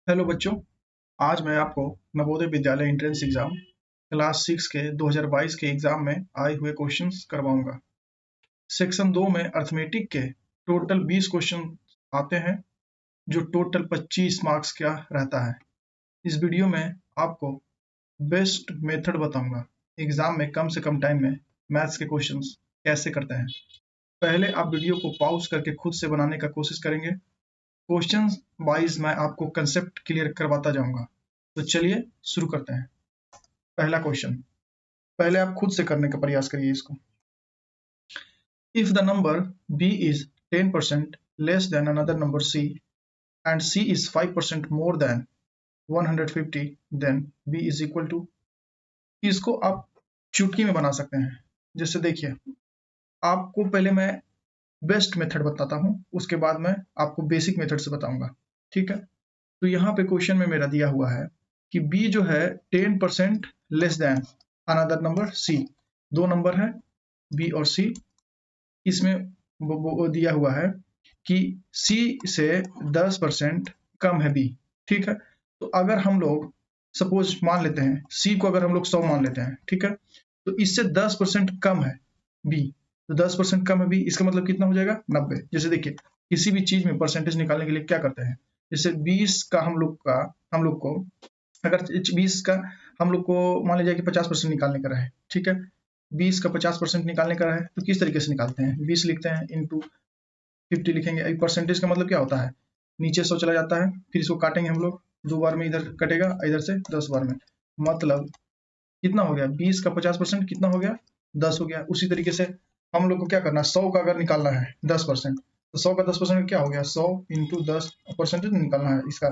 Hello बच्चों, आज मैं आपको Navodaya Vidyalaya entrance exam class 6 के 2022 के एग्जाम में आए हुए क्वेश्चंस करवाऊंगा। सेक्शन 2 में अर्थमेटिक के टोटल 20 क्वेश्चन आते हैं, जो टोटल 25 मार्क्स का रहता है। इस वीडियो में आपको बेस्ट मेथड बताऊंगा एग्जाम में कम से कम टाइम में मैथ्स के क्वेश्चंस कैसे करते हैं। पहले आप वीडियो को पॉज करके खुद से बनाने का कोशिश करेंगे। क्वेश्चन वाइज मैं आपको कंसेप्ट क्लियर करवाता जाऊंगा। तो चलिए शुरू करते हैं। पहला क्वेश्चन, पहले आप खुद से करने का प्रयास करिए इसको। If the number b is 10% less than another number c and c is 5% more than 150, then b is equal to। इसको आप चुटकी में बना सकते हैं। जैसे देखिए, आपको पहले मैं बेस्ट मेथड बताता हूँ, उसके बाद मैं आपको बेसिक मेथड से बताऊंगा। ठीक है, तो यहाँ पे क्वेश्चन में मेरा दिया हुआ है कि b जो है 10% less than another number c। दो नंबर है b और c, इसमें वो दिया हुआ है कि c से 10% कम है b। ठीक है, तो अगर हम लोग सपोज मान लेते हैं c को, अगर हम लोग 100 मान लेते हैं, ठीक है, तो इससे 10% कम है b, तो 10% कम है b, इसका मतलब कितना हो जाएगा 90। जैसे देखिए, किसी भी चीज में परसेंटेज निकालने के लिए क्या करते हैं, जैसे 20 का हम लोग को अगर 20 का हम लोग को मान लीजिए कि 50% निकालने का रहे, ठीक है, 20 का 50% निकालने का रहे तो किस तरीके से निकालते हैं, 20 लिखते हैं इंटू 50 लिखेंगे। परसेंटेज का मतलब क्या होता है, नीचे 100 चला जाता है, फिर इसको काटेंगे हम लोग, 2 बार में इधर कटेगा, इधर से 10 बार में, मतलब कितना हो गया, 20 का 50% कितना हो गया, 10 हो गया। उसी तरीके से हम लोग को क्या करना है, 100 का अगर निकालना है 10%, तो 100 का 10% क्या हो गया, 100 इंटू 10 परसेंटेज निकालना है इसका।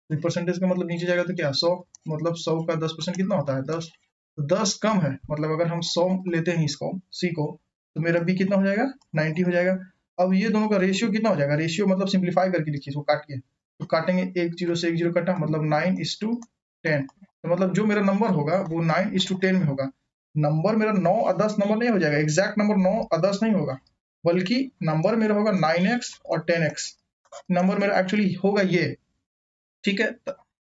परसेंटेज का मतलब नीचे जाएगा तो क्या, 100, मतलब 100 का 10% कितना होता है, 10। तो 10 कम है, मतलब अगर हम 100 लेते हैं इसको सी को, तो मेरा बी कितना हो जाएगा, 90 हो जाएगा। अब ये दोनों का रेशियो कितना हो जाएगा, रेशियो मतलब सिंप्लीफाई करके लिखिए इसको काट के, तो काटेंगे, एक जीरो से एक जीरो कटा, मतलब 9:10। तो मतलब जो मेरा नंबर होगा वो 9:10 में होगा। नंबर मेरा 9 और 10 नंबर नहीं हो जाएगा, एग्जैक्ट नंबर 9 और 10 नहीं होगा, बल्कि नंबर मेरा होगा 9x और 10x। नंबर मेरा एक्चुअली होगा ये। ठीक है,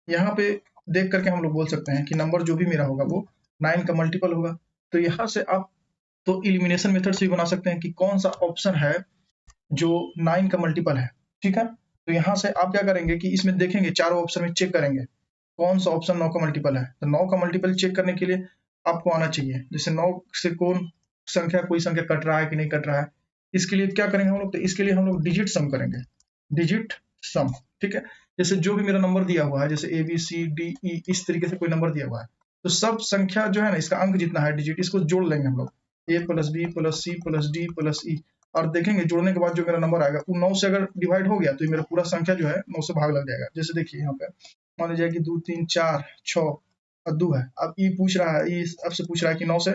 यहाँ पे देख करके हम लोग बोल सकते हैं कि नंबर जो भी मेरा होगा वो 9 का मल्टीपल होगा। तो यहाँ से आप तो इलिमिनेशन मेथड से भी बना सकते हैं कि कौन सा ऑप्शन है जो 9 का मल्टीपल है। ठीक है, तो यहाँ से आप क्या करेंगे कि इसमें देखेंगे, चारों ऑप्शन में चेक करेंगे कौन सा ऑप्शन 9 का मल्टीपल है। तो 9 का मल्टीपल चेक करने के लिए आपको आना चाहिए, जैसे 9 से कोई संख्या कट रहा है कि नहीं कट रहा है। इसके लिए क्या करेंगे हम लोग, तो इसके लिए हम लोग डिजिट सम करेंगे, डिजिट सम। ठीक है, जैसे जो भी मेरा नंबर दिया हुआ है, जैसे A B C D E, इस तरीके से कोई नंबर दिया हुआ है, तो सब संख्या जो है ना, इसका अंक जितना है डिजिट, इसको जोड़ लेंगे हम लोग, A plus B plus C plus D plus E, और देखेंगे जोड़ने के बाद जो मेरा नंबर आएगा वो 9 से अगर डिवाइड हो गया तो ये मेरा पूरा संख्या जो है 9 से भाग लग जाएगा। जैसे देखिए यहाँ पे मान लीजिए कि 2 3 4 6 और 2 है। अब ई पूछ रहा है, ई अब से पूछ रहा है कि 9 से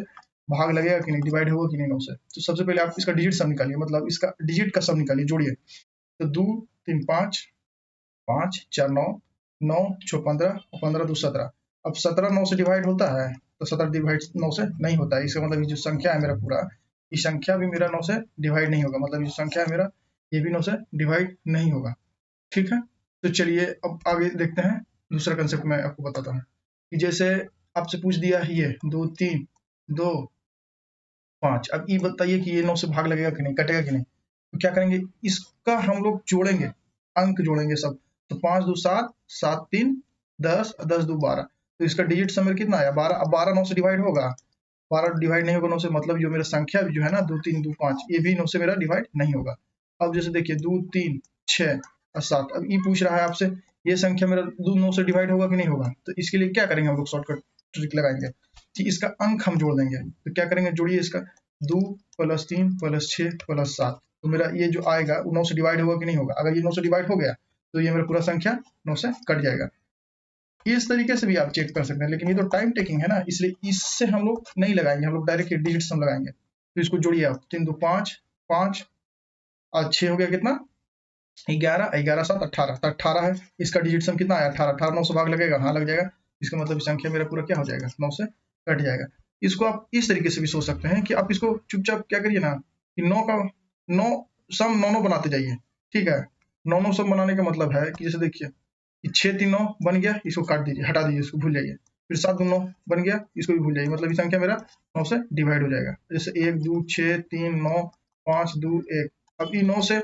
भाग लगेगा कि नहीं, डिवाइड होगा कि नहीं 9 से। तो सबसे पहले आप इसका डिजिट सम निकालिए, मतलब इसका डिजिट का सम निकालिए, जोड़िए। तो 2 3 5, 5 4 9, 9 6 15, 15 2 17। अब 17 9 से डिवाइड होता है, तो 17 डिवाइड 9 से नहीं होता है। इसका मतलब ये जो संख्या है मेरा पूरा, ये संख्या भी मेरा 9 से डिवाइड नहीं होगा, मतलब ये संख्या है मेरा, ये भी 9 से डिवाइड नहीं होगा। ठीक है, तो चलिए अब आगे देखते हैं। दूसरा कंसेप्ट मैं आपको बताता हूँ कि जैसे आपसे पूछ दिया है ये 2 3 2 5, अब ये बताइए कि ये 9 से भाग लगेगा कि नहीं, कटेगा कि नहीं। तो क्या करेंगे, इसका हम लोग जोड़ेंगे, अंक जोड़ेंगे सब। तो 5 2 7, 7 3 10, 10 2 12। तो इसका डिजिट समय कितना आया, 12। अब 12 9 से डिवाइड होगा, 12 डिवाइड नहीं होगा 9 से, मतलब जो मेरा संख्या जो है ना 2 3 2 5, ये भी 9 से मेरा डिवाइड नहीं होगा। अब जैसे देखिए 2 3 6 और 7, अब ये पूछ रहा है आपसे ये संख्या मेरा 2 9 से डिवाइड होगा कि नहीं होगा। तो इसके लिए क्या करेंगे हम लोग, शॉर्टकट ट्रिक लगाएंगे कि इसका अंक हम जोड़ देंगे। तो क्या करेंगे, जोड़िए इसका, 2 प्लस 3 प्लस 6 प्लस 7। तो मेरा ये जो आएगा वो 9 से डिवाइड होगा कि नहीं होगा। अगर ये 9 से डिवाइड हो गया तो ये मेरा पूरा संख्या 9 से कट जाएगा। इस तरीके से भी आप चेक कर सकते हैं, लेकिन ये तो टाइम टेकिंग है ना, इसलिए इससे हम लोग नहीं लगाएंगे, हम लोग डायरेक्ट डिजिट सम लगाएंगे। तो इसको जोड़िए आप, 3 2 5, 5 और 6 हो गया कितना, 11, 11 7 18। तो 18 है, इसका डिजिट सम कितना आया, 18। 18 9 से भाग लगेगा, हाँ लग जाएगा। इसका मतलब संख्या मेरा पूरा क्या हो जाएगा, 9 से कट जाएगा। इसको आप इस तरीके से भी सोच सकते हैं कि आप इसको चुपचाप क्या करिए ना, कि 9 का 9 सम 9 9 बनाते जाइए। ठीक है, 9 9 सम बनाने का मतलब है कि जैसे देखिए 6 3 9 बन गया, इसको काट दीजिए, हटा दीजिए, इसको भूल जाइए। फिर 7 2 9 बन गया, इसको भी भूल जाइए, मतलब ये संख्या मेरा 9 से डिवाइड हो जाएगा। जैसे 1 2 6 3 9 5 2 1। अब ये 9 से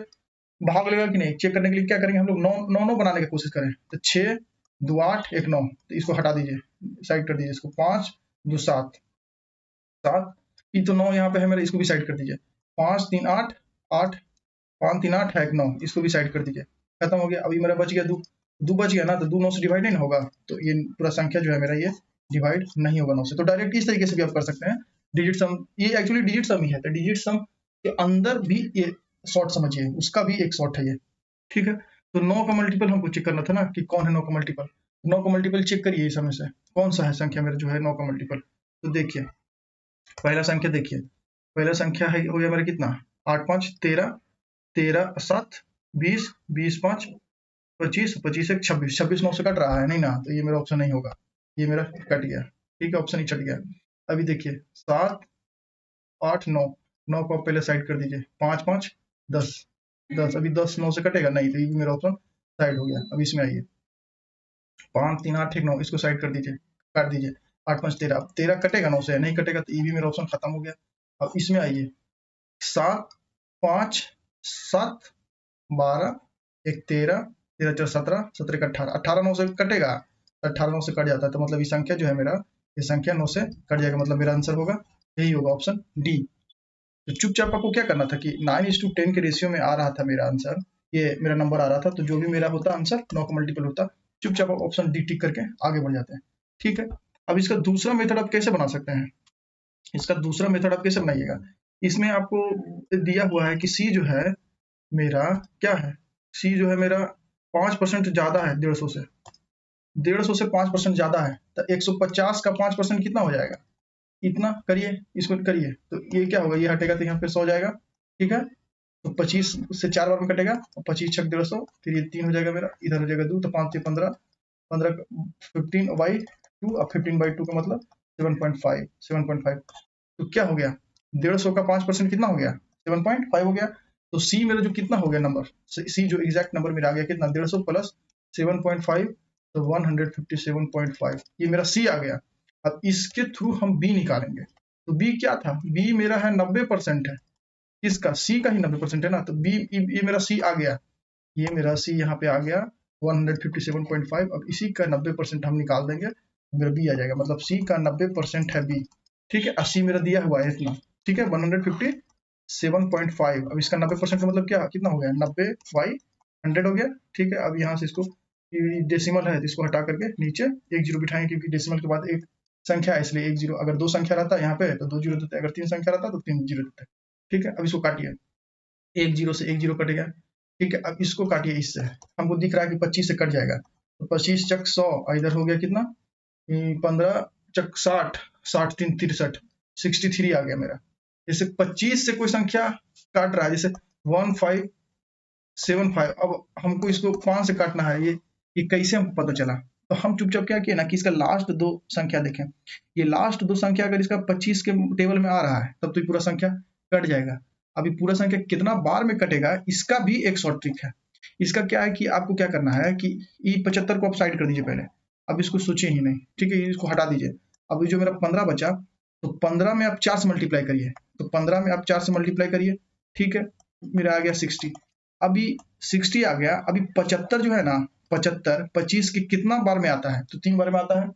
भाग लेगा कि नहीं चेक करने के लिए क्या करेंगे हम लोग, 9 9 9 बनाने की कोशिश करें। तो 6 2 8 1 9, तो इसको हटा दीजिए, साइड कर दीजिए इसको। 5 2 7 7, ये तो 9 यहाँ पे है मेरा, इसको भी साइड कर दीजिए। 5 3 8 8, 5 3 8 है 9, इसको भी साइड कर दीजिए। खत्म हो गया। अभी मेरा बच गया 2, 2 बच गया ना, तो 2 9 से डिवाइड नहीं ना होगा, तो ये पूरा संख्या जो है मेरा ये डिवाइड नहीं होगा 9 से। तो डायरेक्ट इस तरीके से भी आप कर सकते हैं, डिजिट सम, ये एक्चुअली डिजिट सम ही है, तो डिजिट सम के अंदर भी ये शॉर्ट समझिए, उसका भी एक शॉर्ट है ये, ठीक है। तो 9 का मल्टीपल हमको चेक करना था ना कि कौन है 9 का मल्टीपल। 9 का मल्टीपल चेक करिए इस समय से, कौन सा है संख्या मेरा जो है 9 का मल्टीपल। तो देखिए पहला संख्या, देखिए पहला संख्या है हो गया मेरा कितना, 8 5 13, 13 7 20, 20 5 25, 25 1 26, 26 9 से कट रहा है नहीं ना, तो ये मेरा ऑप्शन नहीं होगा, ये मेरा कट गया, ठीक है, ऑप्शन ही कट गया। अभी देखिए 7 8 9, 9 को आप पहले साइड कर दीजिए। 5 5 10, 10, अभी 10 9 से कटेगा नहीं, तो ये मेरा ऑप्शन साइड हो गया। अब इसमें आइए, 5 3 8 1 9, इसको साइड कर दीजिए, काट दीजिए। 8 5 13, 13 कटेगा 9 से, नहीं कटेगा तो ये भी मेरा ऑप्शन खत्म हो गया। अब इसमें आइए, 7 5 7 12 1 13, 13 4 17, 17 1 18, 18 9 से कटेगा, 18 9 से कट जाता है, तो मतलब ये संख्या जो है मेरा, ये संख्या 9 से कट जाएगा, मतलब मेरा आंसर होगा, यही होगा ऑप्शन डी। तो चुपचाप आपको क्या करना था कि 9:10 के रेशियो में आ रहा था मेरा आंसर, ये मेरा नंबर आ रहा था, तो जो भी मेरा होता आंसर 9 का मल्टीपल होता, चुपचाप आप ऑप्शन डी टिक करके आगे बढ़ जाते हैं, ठीक है। अब इसका दूसरा मेथड आप कैसे बना सकते हैं, इसका दूसरा मेथड आप कैसे बनाइएगा, इसमें आपको दिया हुआ है कि सी जो है मेरा क्या है, सी जो है मेरा 5% ज्यादा है 150 से, 150 से 5% ज्यादा है, तो 150 का 5% कितना हो जाएगा, इतना करिए, इसको करिए, तो ये क्या होगा, ये हटेगा तो यहाँ पे 100 जाएगा, ठीक है। तो 25 से 4 बार में कटेगा, और 25 छक 150, फिर ये 3 हो जाएगा मेरा, इधर हो जाएगा 2, तो 5 से 15, 15 15 बाई 2, अब 15 बाई 2 का मतलब 7.5, 7.5, तो क्या हो गया, 150 का 5% कितना हो गया, 7.5 हो गया। तो सी मेरा जो कितना हो गया नंबर, सी जो एग्जैक्ट नंबर मेरा आ गया कितना, 150 प्लस 7.5, तो 157.5, ये मेरा सी आ गया। अब इसके थ्रू हम बी निकालेंगे, तो बी क्या था, बी मेरा है 90% है, इसका सी का ही 90% है ना, तो बी, ये मेरा सी आ गया, ये मेरा सी यहाँ पे आ गया 157.5। अब इसी का 90% हम निकाल देंगे, मेरा बी आ जाएगा, मतलब सी का 90% है बी, ठीक है। 80 मेरा दिया हुआ है इतना, ठीक है, 157.5। अब इसका 90% का मतलब क्या, कितना हो गया, 90/100 हो गया, ठीक है। अब यहाँ से इसको, डेसिमल है तो इसको हटा करके नीचे 1 जीरो बिठाएंगे, क्योंकि डेसिमल के बाद एक संख्या है, इसलिए 1 जीरो, अगर 2 संख्या रहता है यहाँ पे तो 2 जीरो देते, अगर 3 संख्या रहता तो 3 जीरो देते, ठीक है। अब इसको काटिए, 1 जीरो से 1 जीरो कटेगा, ठीक है। अब इसको काटिए, इससे हमको दिख रहा है कि 25 से कट जाएगा, तो 25 चक 100, इधर हो गया कितना, 15 चक 60, 60 3 63, 63 आ गया मेरा। जैसे 25 से कोई संख्या काट रहा है, जैसे 1575, अब हमको इसको 5 से काटना है, ये कैसे हमको पता चला, तो हम चुपचाप क्या किए ना कि इसका लास्ट 2 संख्या देखें, ये लास्ट 2 संख्या अगर इसका 25 के टेबल में आ रहा है तब तो ये पूरा संख्या कट जाएगा। अभी पूरा संख्या कितना बार में कटेगा, इसका भी एक शॉर्ट ट्रिक है। इसका क्या है कि आपको क्या करना है कि ये 75 को आप साइड कर दीजिए पहले, अब इसको सोचिए ही नहीं, ठीक है, इसको हटा दीजिए। अब जो मेरा 15 बचा, तो 15 में आप 4 से मल्टीप्लाई करिए, तो 15 में आप 4 से मल्टीप्लाई करिए, ठीक है, मेरा आ गया 60। अभी 60 आ गया, अभी 75 जो है ना, 75 25 के कितना बार में आता है, तो 3 बार में आता है,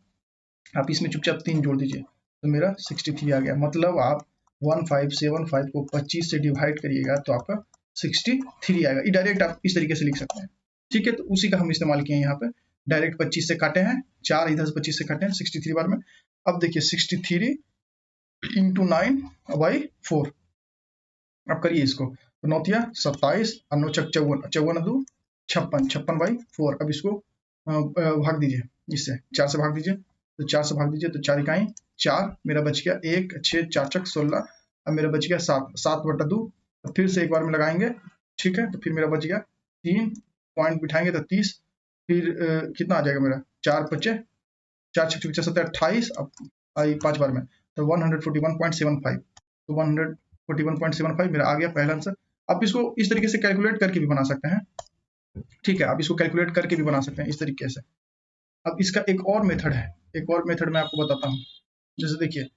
आप इसमें चुपचाप 3 जोड़ दीजिए, तो मेरा 63 आ गया। मतलब आप 1575 को 25 से डिवाइड करिएगा तो आपका 63 आएगा। ये डायरेक्ट आप इस तरीके से लिख सकते हैं, ठीक है। तो उसी का हम इस्तेमाल किए यहाँ पे, डायरेक्ट 25 से काटे हैं, 4 इधर से 25 से काटे हैं 63 बार में। अब देखिए 63 इंटू 9/4, अब करिए इसको, तो 9 27, 9 54, 54 2 56, 56/4। अब इसको भाग दीजिए, इससे 4 से भाग दीजिए, तो 4 से भाग दीजिए, तो 4 इकाई 4, मेरा बच गया 1 6 4 चक 16, अब मेरा बच गया 7, 7/2, फिर से एक बार में लगाएंगे, ठीक है, तो फिर मेरा बच गया 3, पॉइंट बिठाएंगे तो 30, फिर कितना आ जाएगा मेरा, 4 5 4 6 7 28, अब आई 5 बार में, तो 141.75, तो 141.75 मेरा आ गया पहला आंसर। आप इसको इस तरीके से कैलकुलेट करके भी बना सकते हैं, ठीक है, आप इसको कैलकुलेट करके भी बना सकते हैं इस तरीके से। अब इसका एक और मेथड है, एक और मेथड मैं आपको बताता हूँ। जैसे देखिए,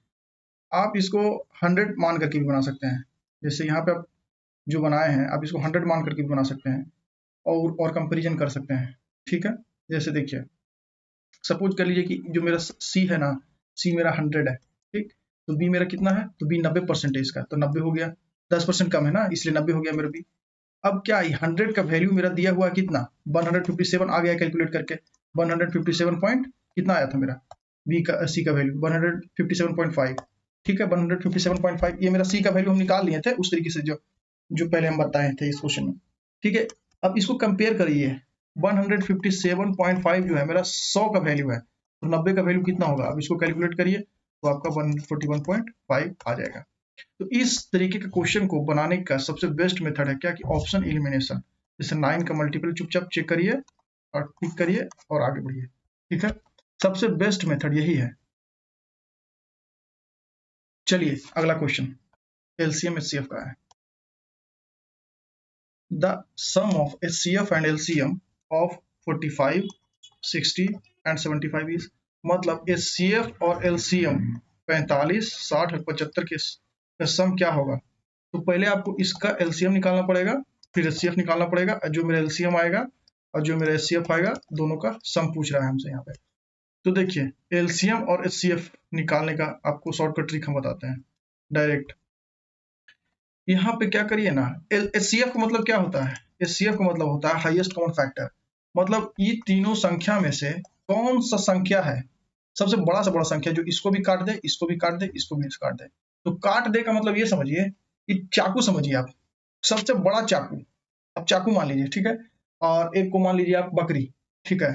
आप इसको 100 मान करके भी बना सकते हैं। जैसे यहाँ पे आप जो बनाए हैं, आप इसको 100 मान करके भी बना सकते हैं और कंपेरिजन कर सकते हैं। ठीक है, जैसे देखिए, सपोज कर लीजिए कि जो मेरा सी है ना, सी मेरा 100 है, ठीक, तो बी मेरा कितना है, तो बी 90% है इसका, तो 90 हो गया, 10% कम है ना, इसलिए 90 हो गया मेरा बी। अब क्या 100 का वैल्यू मेरा दिया हुआ कितना, 157 आ गया कैलकुलेट करके, 157 पॉइंट कितना आया था मेरा बी का, सी का वैल्यू 157.5। ठीक है, 157.5 ये मेरा सी का वैल्यू हम निकाल लिए थे उस तरीके से जो जो पहले हम बताए थे इस क्वेश्चन में। ठीक है, अब इसको कंपेयर करिए, 157.5 जो है मेरा 100 का वैल्यू है, तो 90 का वैल्यू कितना होगा, अब इसको कैलकुलेट करिए तो आपका 141.5 आ जाएगा। तो इस तरीके के क्वेश्चन को बनाने का सबसे बेस्ट मेथड है क्या, कि ऑप्शन एलिमिनेशन। जैसे 9 का मल्टीपल चुपचाप चेक करिए और टिक करिए और आगे बढ़िए। ठीक है, सबसे बेस्ट मेथड यही है। चलिए अगला क्वेश्चन एलसीएम एचसीएफ का है। The sum of HCF and LCM of 45, 60 and 75 is, मतलब एचसीएफ और एलसीएम 45, 60 और 75 के सम क्या होगा। तो पहले आपको इसका एलसीएम निकालना पड़ेगा, फिर एचसीएफ निकालना पड़ेगा, जो मेरा एलसीएम आएगा और जो मेरा एचसीएफ आएगा दोनों का सम पूछ रहा है हमसे यहाँ पे। तो देखिए, एलसीएम और एचसीएफ निकालने का आपको शॉर्टकट ट्रिक हम बताते हैं डायरेक्ट। यहाँ पे क्या करिए ना, एचसीएफ का मतलब क्या होता है, एचसीएफ का मतलब होता है हाईएस्ट कॉमन फैक्टर। मतलब ये तीनों संख्या में से कौन सा संख्या है सबसे बड़ा से बड़ा संख्या, जो इसको भी काट दे, इसको भी काट दे, इसको भी काट दे। तो काट दे का मतलब ये समझिए कि चाकू समझिए आप, सबसे बड़ा चाकू, अब चाकू मान लीजिए, ठीक है, और एक को मान लीजिए आप बकरी। ठीक है,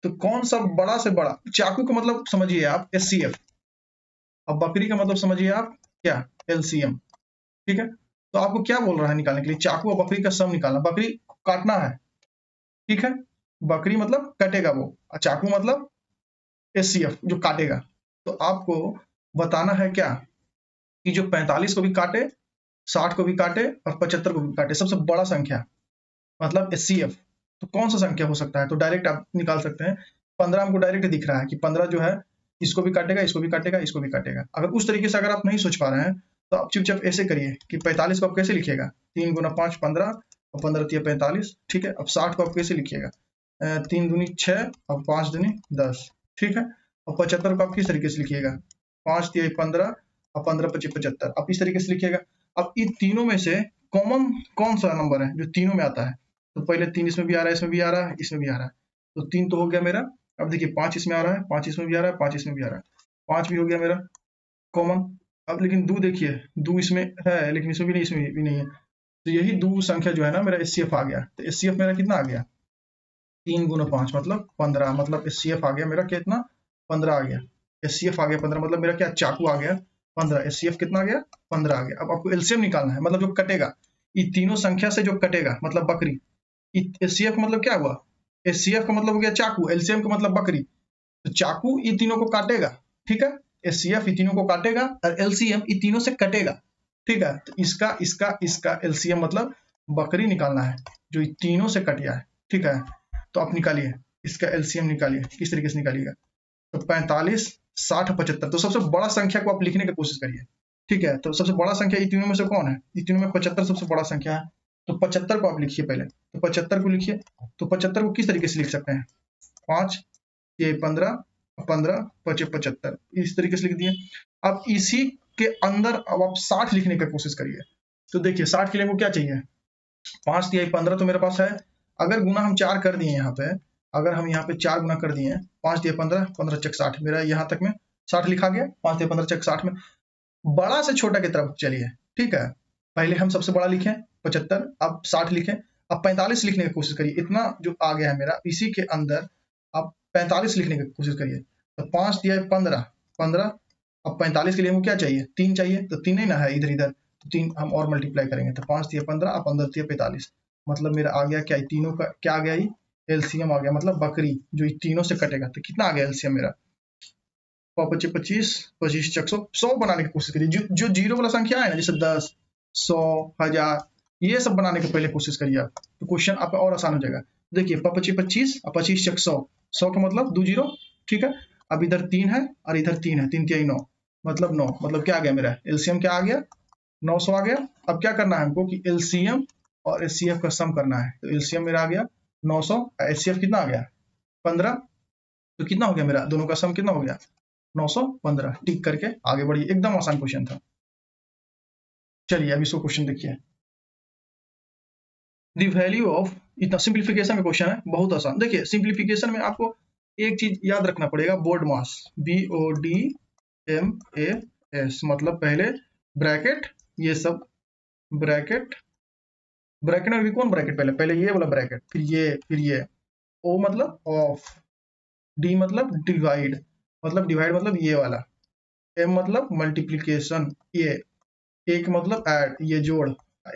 तो कौन सा बड़ा से बड़ा, चाकू का मतलब समझिए आप एचसीएफ, अब बकरी का मतलब समझिए आप क्या, एलसीएम। ठीक है, तो आपको क्या बोल रहा है निकालने के लिए, चाकू और बकरी का सम निकालना, बकरी काटना है। ठीक है, बकरी मतलब कटेगा वो, और चाकू मतलब एचसीएफ जो काटेगा। तो आपको बताना है क्या, कि जो 45 को भी काटे, 60 को भी काटे और 75 को भी काटे, सबसे बड़ा संख्या मतलब एचसीएफ। तो कौन सा संख्या हो सकता है, तो डायरेक्ट आप निकाल सकते हैं। 15 हमको डायरेक्ट दिख रहा है कि 15 जो है इसको भी काटेगा, इसको भी काटेगा, इसको भी काटेगा। अगर उस तरीके से अगर आप नहीं सोच पा रहे हैं तो आप चुपचाप ऐसे करिए कि 45 को आप कैसे लिखिएगा, 3 गुना 5 15 और 15 तिया 45। ठीक है, अब 60 को आप कैसे लिखिएगा, 3 दूनी 6 और 5 दूनी 10। ठीक है, और 75 को आप किस तरीके से लिखिएगा, 5 तिया 15 और 15 पच्चीस 75, आप इस तरीके से लिखिएगा। अब इन तीनों में से कॉमन कौन सा नंबर है जो तीनों में आता है, तो पहले 3 इसमें भी आ रहा है, इसमें भी आ रहा है, इसमें भी आ रहा है, तो 3 तो हो गया मेरा। अब देखिए 5 इसमें आ रहा है, 5 इसमें भी आ रहा है, 5 इसमें भी आ रहा है, 5 भी हो गया मेरा कॉमन। अब लेकिन दो देखिए, दो इसमें है लेकिन इसमें भी नहीं, इसमें भी नहीं है, तो यही दो संख्या जो है ना मेरा एचसीएफ आ गया। तो एचसीएफ मेरा कितना आ गया, 3 गुना 5 मतलब 15, मतलब एचसीएफ आ गया मेरा कितना, 15 आ गया। एचसीएफ आ गया 15, मतलब मेरा क्या, चाकू आ गया 15, एचसीएफ कितना आ गया, 15 आ गया। अब आपको एलसीएम निकालना है, मतलब जो कटेगा, ये तीनों संख्या से जो कटेगा, मतलब बकरी। एचसीएफ मतलब क्या हुआ, एचसीएफ का मतलब हो गया चाकू, एलसीएम का मतलब बकरी। तो चाकू ये तीनों को काटेगा, ठीक है, एचसीएफ ये तीनों को काटेगा और एलसीएम ये तीनों से कटेगा। ठीक है, तो इसका इसका इसका एलसीएम मतलब बकरी निकालना है जो ये तीनों से कट गया है। ठीक है, तो आप निकालिए, इसका एलसीएम निकालिए, किस तरीके से निकालिएगा, तो 45, 60, 75, तो सबसे बड़ा संख्या को आप लिखने की कोशिश करिए। ठीक है, तो सबसे बड़ा संख्या ये तीनों में से कौन है, ये तीनों में 75 सबसे बड़ा संख्या है, तो 75 को आप लिखिए पहले, तो 75 को लिखिए। तो 75 को किस तरीके से लिख सकते हैं, 5 ये 15, 15 पचे 75, इस तरीके से लिख दिए। अब इसी के अंदर अब आप 60 लिखने की कोशिश करिए। तो देखिए 60 के लिए हमको क्या चाहिए, 5 तिहाई 15 तो मेरे पास है, अगर गुना हम 4 कर दिए यहाँ पे, अगर हम यहाँ पे 4 गुना कर दिए, 5 तिहाई 15, 15 चक 60, मेरा यहाँ तक में 60 लिखा गया, 5 तिहाई 15 चक 60 में। बड़ा से छोटा की तरफ चलिए। ठीक है, पहले हम सबसे बड़ा लिखें 75, अब 60 लिखें, अब 45 लिखने की कोशिश करिए, इतना जो आ गया है मेरा, इसी के अंदर आप 45 लिखने की कोशिश करिए। तो 5 तिहाई 15, 15, अब 45 के लिए हमको क्या चाहिए, 3 चाहिए, तो 3 नहीं ना है इधर इधर, तो 3 हम और मल्टीप्लाई करेंगे, तो 5 तिहाई 15 और 15 तिहाई 45, मतलब मेरा आ गया क्या, तीनों का क्या आ गया, ये एलसीएम आ गया, मतलब बकरी जो ये तीनों से कटेगा। तो कितना आ गया एलसीएम मेरा, 25, 25, 25 चक 100, 100 बनाने की कोशिश करिए। जो जीरो वाला संख्या है ना, जैसे 10, 100, 1000, ये सब बनाने के पहले कोशिश करिए आप, तो क्वेश्चन आपका और आसान हो जाएगा। देखिए 25 और 25 चक 100, 100 का मतलब 2 जीरो, ठीक है। अब इधर 3 है और इधर 3 है, 3 3 9 मतलब 9, मतलब क्या आ गया मेरा एलसीएम क्या आ गया 900 आ गया। अब क्या करना है हमको कि एलसीएम और एचसीएफ का सम करना है, तो एलसीएम मेरा आ गया 900, एचसीएफ कितना आ गया 15, तो कितना हो गया मेरा दोनों का सम कितना हो गया 915। टिक करके आगे बढ़िए, एकदम आसान क्वेश्चन था। चलिए अब इसको क्वेश्चन देखिए। द वैल्यू ऑफ, इतना सिंप्लीफिकेशन का क्वेश्चन है, बहुत आसान। देखिए सिंप्लीफिकेशन में आपको एक चीज याद रखना पड़ेगा, बोर्ड मास, BODMAS, मतलब पहले ब्रैकेट, ये सब ब्रैकेट, ब्रैकेट में भी कौन ब्रैकेट, पहले पहले ये वाला ब्रैकेट, फिर ये O मतलब ऑफ, D मतलब डिवाइड, मतलब डिवाइड मतलब ये वाला, M मतलब मल्टीप्लीकेशन, ये एक मतलब ऐड, ये जोड़,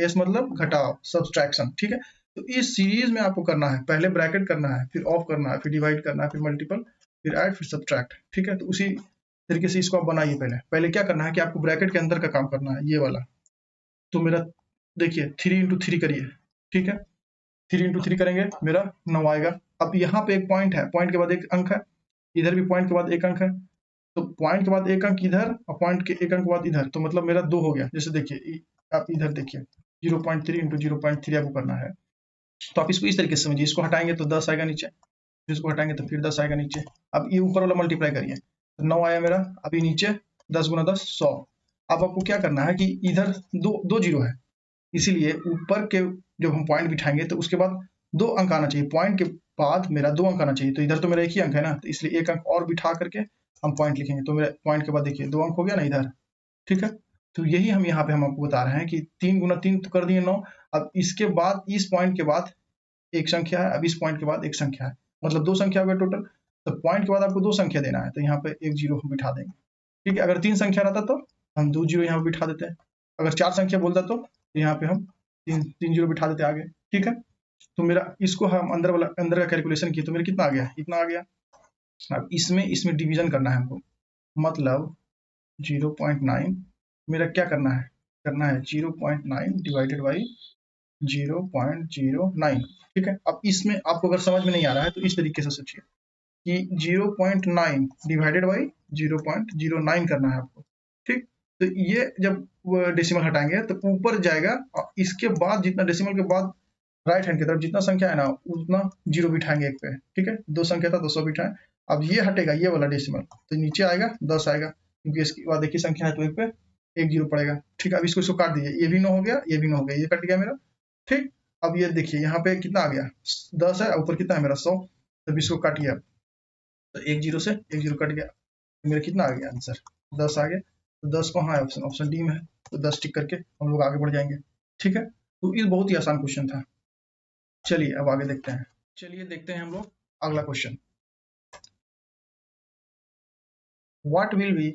S मतलब घटाव सब्सट्रैक्शन, ठीक है। तो इस सीरीज में आपको करना है, पहले ब्रैकेट करना है, फिर ऑफ करना है, फिर डिवाइड करना है, फिर मल्टीपल, फिर ऐड, फिर सब्ट्रैक्ट, ठीक है। तो उसी तरीके से इसको आप बनाइए। पहले पहले क्या करना है कि आपको ब्रैकेट के अंदर का काम करना है, ये वाला। तो मेरा देखिए 3 × 3 करिए, ठीक है। 3 × 3 करेंगे मेरा 9 आएगा। अब यहाँ पे एक पॉइंट है, पॉइंट के बाद एक अंक है, इधर भी पॉइंट के बाद एक अंक है, तो पॉइंट के बाद एक अंक इधर और पॉइंट के एक अंक के बाद इधर, तो मतलब मेरा 2 हो गया। जैसे देखिए आप इधर देखिए 0.3 × 0.3 आपको करना है, तो आप इसको इस तरीके से समझिए, इसको हटाएंगे तो 10 आएगा नीचे, फिर इसको हटाएंगे तो फिर 10 आएगा नीचे। अब ये ऊपर वाला मल्टीप्लाई करिए, तो 9 आया मेरा, अभी नीचे 10 × 10 100। अब आपको क्या करना है कि इधर दो जीरो है, इसीलिए ऊपर के जब हम पॉइंट बिठाएंगे तो उसके बाद 2 अंक आना चाहिए, पॉइंट के बाद मेरा 2 अंक आना चाहिए। तो इधर तो मेरा एक ही अंक है ना, तो इसलिए एक अंक और बिठा करके हम पॉइंट लिखेंगे, तो मेरा पॉइंट के बाद देखिए 2 अंक हो गया ना इधर, ठीक है। तो यही हम यहाँ पे हम आपको बता रहे हैं कि 3 × 3 तो कर दिए 9। अब इसके बाद इस पॉइंट के बाद एक संख्या है, अब इस पॉइंट के बाद एक संख्या है, मतलब 2 संख्या हो गया टोटल। तो पॉइंट के बाद आपको 2 संख्या देना है, तो यहाँ पे एक जीरो हम बिठा देंगे, ठीक है। अगर 3 संख्या रहता तो हम 2 जीरो यहाँ पे बिठा देते हैं, अगर 4 संख्या बोलता तो यहाँ पे हम तीन जीरो बिठा देते आगे, ठीक है। तो मेरा इसको हम अंदर का कैलकुलेशन किए तो मेरा कितना आ गया, इतना आ गया। अब इसमें डिवीजन करना है हमको, मतलब 0.9 मेरा क्या करना है 0.9 डिवाइडेड बाई 0.09, ठीक है। अब इसमें आपको अगर समझ में नहीं आ रहा है तो इस तरीके से सोचिए कि 0.9 डिवाइडेड बाई 0.09 करना है आपको, ठीक। तो ये जब डेसिमल हटाएंगे तो ऊपर जाएगा, और इसके बाद जितना डेसिमल के बाद राइट हैंड की तरफ जितना संख्या है ना उतना जीरो बिठाएंगे एक पे, ठीक है। 2 संख्या था 200 बिठाएं, अब ये हटेगा ये वाला डेसिमल, तो नीचे आएगा 10 आएगा, क्योंकि इसके बाद एक ही संख्या है तो एक पे एक जीरो पड़ेगा, ठीक है। अब इसको काट दीजिए, ये भी 9 हो गया, ये भी 9 हो गया, ये कट गया मेरा, ठीक। अब ये देखिए यहाँ पे कितना आ गया 10 है, ऊपर कितना है मेरा 100, तब इसको काटिए आप, तो एक जीरो से एक जीरो कट गया, तो मेरा कितना आ गया आंसर 10 आ गया। तो 10 कहाँ है, ऑप्शन डी में है, तो 10 टिक करके हम लोग आगे बढ़ जाएंगे, ठीक है। तो ये बहुत ही आसान क्वेश्चन था। चलिए अब आगे देखते हैं, चलिए देखते हैं हम लोग अगला question. What will be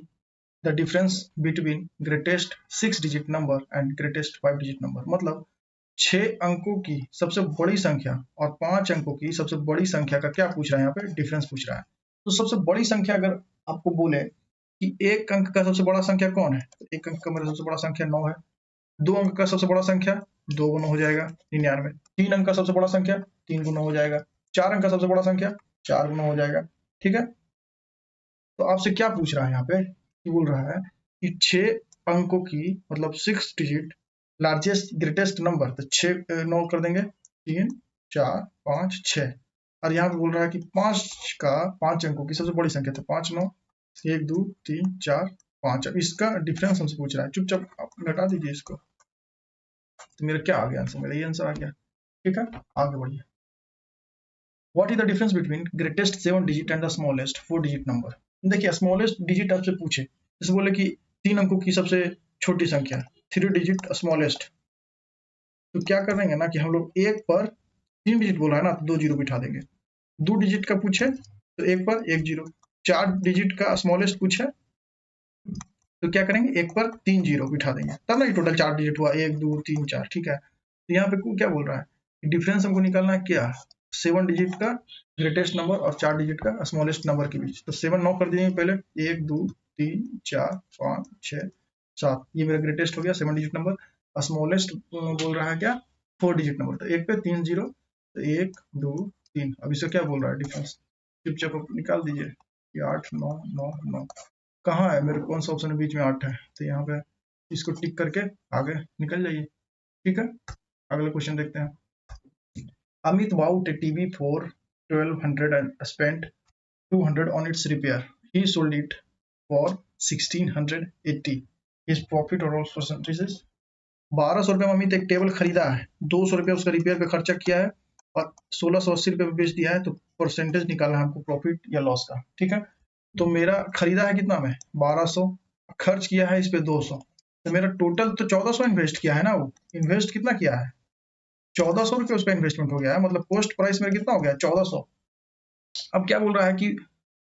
the difference between greatest 6 digit number and greatest 5 digit number, मतलब 6 अंकों की सबसे बड़ी संख्या और 5 अंकों की सबसे बड़ी संख्या का क्या पूछ रहा है, यहाँ पे डिफरेंस पूछ रहा है। तो सबसे बड़ी संख्या अगर आपको बोले कि एक अंक का सबसे बड़ा संख्या कौन है, तो एक अंक का मेरा सबसे बड़ा संख्या 9 है। 2 अंक का सबसे बड़ा संख्या 2 गुना हो जाएगा 99। 3 अंक का सबसे बड़ा संख्या 3 गुना हो जाएगा। 4 अंक का सबसे बड़ा संख्या 4 गुना हो जाएगा, ठीक है। तो आपसे क्या पूछ रहा है यहाँ पे, बोल रहा है कि 6 अंकों की मतलब 6 डिजिट लार्जेस्ट ग्रेटेस्ट नंबर, तो 6 9 कर देंगे 3 4 5 6, और यहाँ पे बोल रहा है कि 5 अंकों की सबसे बड़ी संख्या, तो 5 9 1 2 3 4 5। अब इसका डिफरेंस हमसे पूछ रहा है, चुपचाप आप घटा दीजिए इसको, तो मेरा क्या आ गया आंसर, मेरा ये आंसर आ गया, ठीक है। आगे बढ़िए। What is the difference between greatest 7 digit and the smallest 4 digit number. देखिए स्मॉलेस्ट डिजिट आपसे पूछे, जैसे बोले कि 3 अंकों की सबसे छोटी संख्या 3 डिजिट स्मॉलेस्ट, तो क्या करेंगे ना कि हम लोग एक पर 3 डिजिट बोला है ना, तो 2 जीरो बिठा देंगे। 2 डिजिट का पूछे तो एक पर 1 जीरो। 4 डिजिट का स्मॉलेस्ट पूछे तो क्या करेंगे, एक पर 3 जीरो बिठा देंगे, तब ना टोटल 4 डिजिट हुआ, 1 2 3 4, ठीक है। तो यहाँ पे क्या बोल रहा है, डिफरेंस हमको निकालना है क्या, 7 डिजिट का ग्रेटेस्ट नंबर और 4 डिजिट का स्मॉलेस्ट नंबर के बीच। तो 7 9 कर दिए पहले, 1 2 3 4 5 6 7, ये मेरा ग्रेटेस्ट हो गया 7 डिजिट नंबर। स्मॉलेस्ट बोल रहा है क्या, 4 डिजिट नंबर, तो एक पे 3 जीरो, तो 1 2 3। अब इससे क्या बोल रहा है डिफरेंस, चुपचाप आप निकाल दीजिए कि 8 9 9 9 कहाँ है, मेरे कौन सा ऑप्शन है बीच में 8 है, तो यहाँ पे इसको टिक करके आगे निकल जाइए। ठीक है, अगला क्वेश्चन देखते हैं। Amit bought a TV for 1200 and spent 200 on its repair. He sold it for 1680. His profit or loss percentages? 1200 रुपये में अमित एक टेबल खरीदा है, 200 रुपया उसका रिपेयर पे खर्चा किया है और 1680 रुपये में बेच दिया है, तो परसेंटेज निकालना है हमको प्रॉफिट या लॉस का। ठीक है, तो मेरा खरीदा है कितना में 1200, खर्च किया है इस पे 200, तो मेरा टोटल तो 1400 इन्वेस्ट किया है ना, वो इन्वेस्ट कितना किया है 1400 रुपये उसका इन्वेस्टमेंट हो गया है, मतलब पोस्ट प्राइस मेरा कितना हो गया 1400। अब क्या बोल रहा है कि